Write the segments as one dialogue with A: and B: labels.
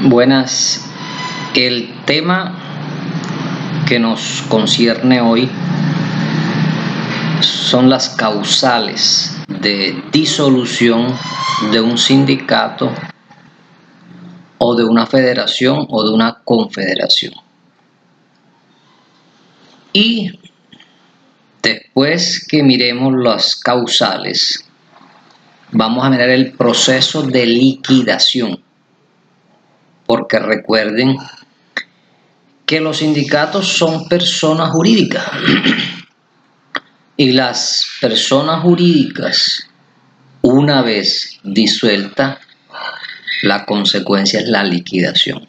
A: Buenas. El tema que nos concierne hoy son las causales de disolución de un sindicato o de una federación o de una confederación. Y después que miremos las causales, vamos a mirar el proceso de liquidación. Porque recuerden que los sindicatos son personas jurídicas y las personas jurídicas, una vez disuelta, la consecuencia es la liquidación.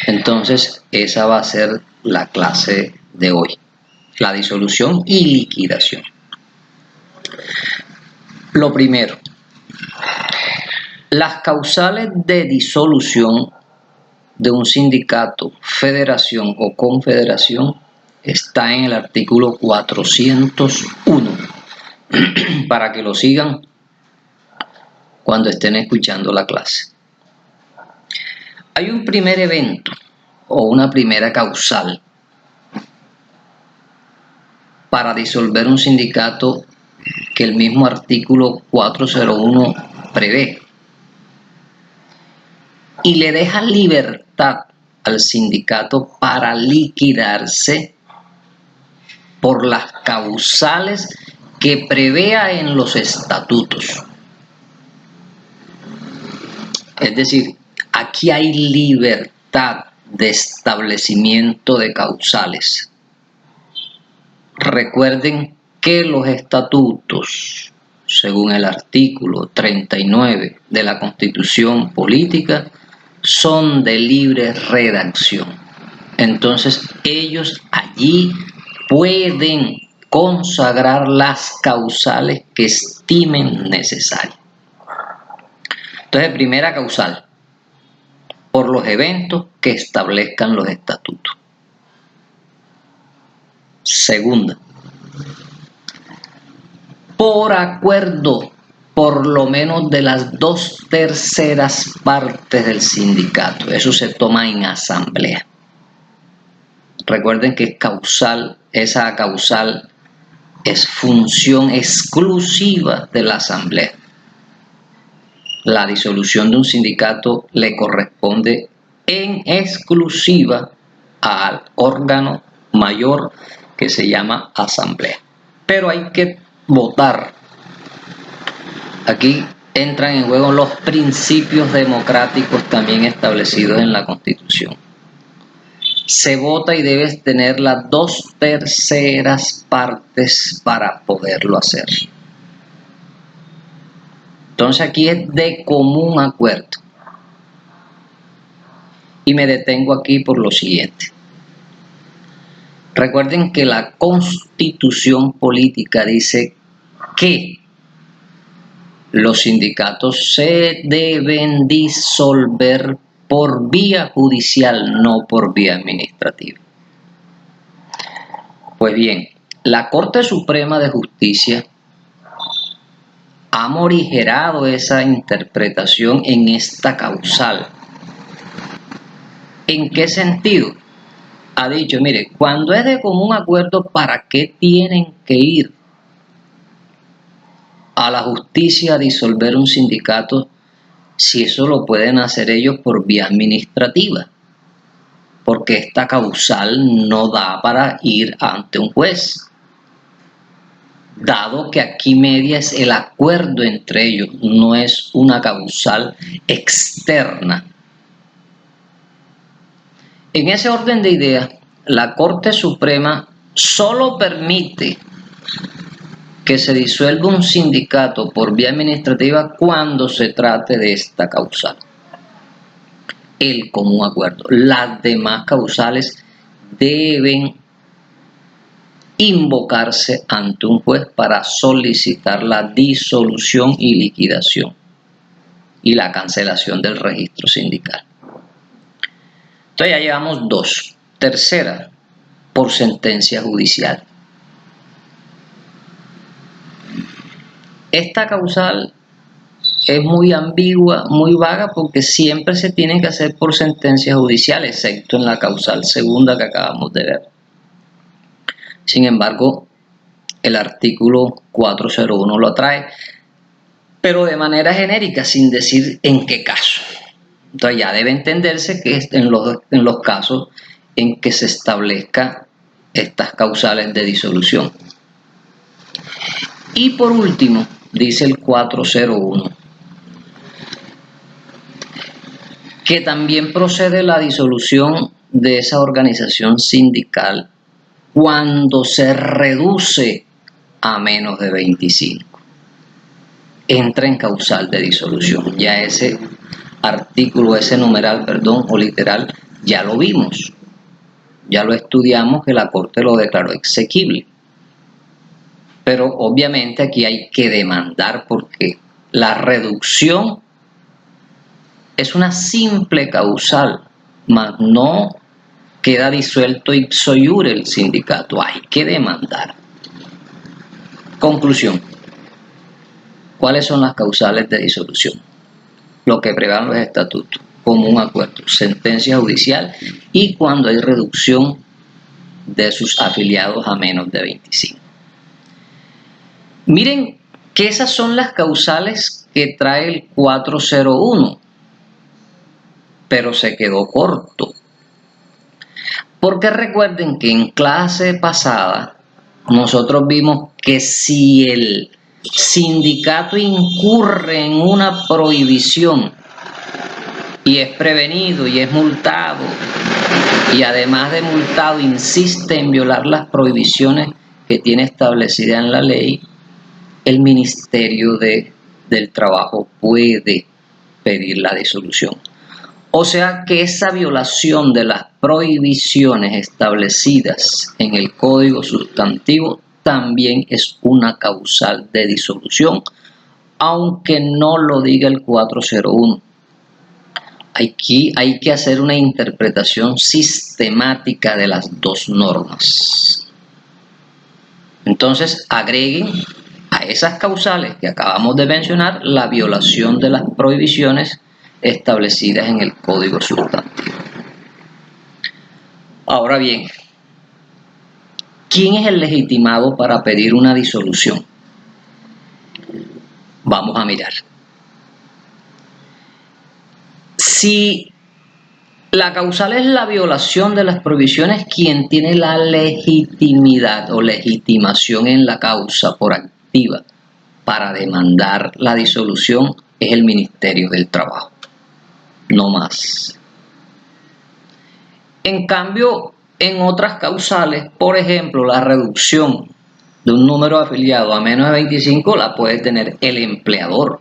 A: Entonces, esa va a ser la clase de hoy, la disolución y liquidación. Lo primero, las causales de disolución de un sindicato, federación o confederación está en el artículo 401 para que lo sigan cuando estén escuchando la clase. Hay un primer evento o una primera causal para disolver un sindicato que el mismo artículo 401 prevé y le deja libertad al sindicato para liquidarse por las causales que prevea en los estatutos. Es decir, aquí hay libertad de establecimiento de causales. Recuerden que los estatutos, según el artículo 39 de la Constitución Política, son de libre redacción. Entonces, ellos allí pueden consagrar las causales que estimen necesarias. Entonces, primera causal, por los eventos que establezcan los estatutos. Segunda, por acuerdo por lo menos de las 2/3 partes del sindicato. Eso se toma en asamblea. Recuerden que es causal, esa causal es función exclusiva de la asamblea. La disolución de un sindicato le corresponde en exclusiva al órgano mayor que se llama asamblea. Pero hay que votar. Aquí entran en juego los principios democráticos también establecidos en la Constitución. Se vota y debes tener las 2/3 partes para poderlo hacer. Entonces aquí es de común acuerdo. Y me detengo aquí por lo siguiente. Recuerden que la Constitución Política dice que los sindicatos se deben disolver por vía judicial, no por vía administrativa. Pues bien, la Corte Suprema de Justicia ha morigerado esa interpretación en esta causal. ¿En qué sentido? Ha dicho, mire, cuando es de común acuerdo, ¿para qué tienen que ir a la justicia a disolver un sindicato si eso lo pueden hacer ellos por vía administrativa? Porque esta causal no da para ir ante un juez, dado que aquí media es el acuerdo entre ellos, no es una causal externa. En ese orden de ideas, la Corte Suprema solo permite que se disuelva un sindicato por vía administrativa cuando se trate de esta causal, el común acuerdo. Las demás causales deben invocarse ante un juez para solicitar la disolución y liquidación y la cancelación del registro sindical. Entonces ya llevamos 2. Tercera, por sentencia judicial. Esta causal es muy ambigua, muy vaga, porque siempre se tiene que hacer por sentencia judicial, excepto en la causal segunda que acabamos de ver. Sin embargo, el artículo 401 lo trae, pero de manera genérica, sin decir en qué caso. Entonces ya debe entenderse que es en los casos en que se establezcan estas causales de disolución. Y por último, dice el 401, que también procede la disolución de esa organización sindical cuando se reduce a menos de 25. Entra en causal de disolución. Ya ese artículo, ese numeral, perdón, o literal, ya lo vimos. Ya lo estudiamos, que la Corte lo declaró exequible. Pero obviamente aquí hay que demandar, porque la reducción es una simple causal, mas no queda disuelto ipso iure el sindicato. Hay que demandar. Conclusión. ¿Cuáles son las causales de disolución? Lo que prevean los estatutos: común acuerdo, sentencia judicial y cuando hay reducción de sus afiliados a menos de 25. Miren que esas son las causales que trae el 401, pero se quedó corto. Porque recuerden que en clase pasada nosotros vimos que si el sindicato incurre en una prohibición y es prevenido y es multado, y además de multado insiste en violar las prohibiciones que tiene establecidas en la ley, el Ministerio del Trabajo puede pedir la disolución. O sea que esa violación de las prohibiciones establecidas en el Código Sustantivo también es una causal de disolución, aunque no lo diga el 401. Aquí hay que hacer una interpretación sistemática de las dos normas. Entonces, agreguen a esas causales que acabamos de mencionar la violación de las prohibiciones establecidas en el Código Sustantivo. Ahora bien, ¿quién es el legitimado para pedir una disolución? Vamos a mirar. Si la causal es la violación de las prohibiciones, quien tiene la legitimidad o legitimación en la causa por activa para demandar la disolución es el Ministerio del Trabajo. No más. En cambio, en otras causales, por ejemplo, la reducción de un número afiliado a menos de 25 la puede tener el empleador.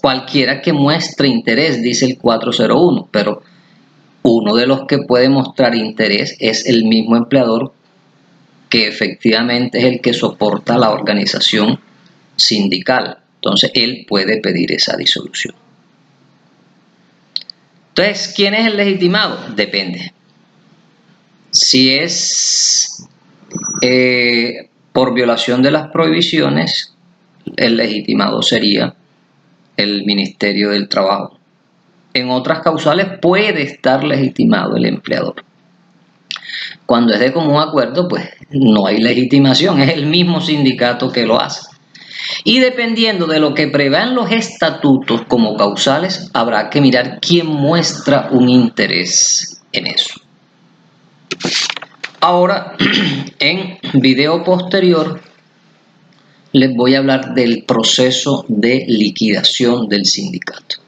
A: Cualquiera que muestre interés, dice el 401, pero uno de los que puede mostrar interés es el mismo empleador, que efectivamente es el que soporta la organización sindical. Entonces, él puede pedir esa disolución. Entonces, ¿quién es el legitimado? Depende. Si es por violación de las prohibiciones, el legitimado sería el Ministerio del Trabajo. En otras causales puede estar legitimado el empleador. Cuando es de común acuerdo, pues no hay legitimación, es el mismo sindicato que lo hace. Y dependiendo de lo que prevean los estatutos como causales, habrá que mirar quién muestra un interés en eso. Ahora, en video posterior, les voy a hablar del proceso de liquidación del sindicato.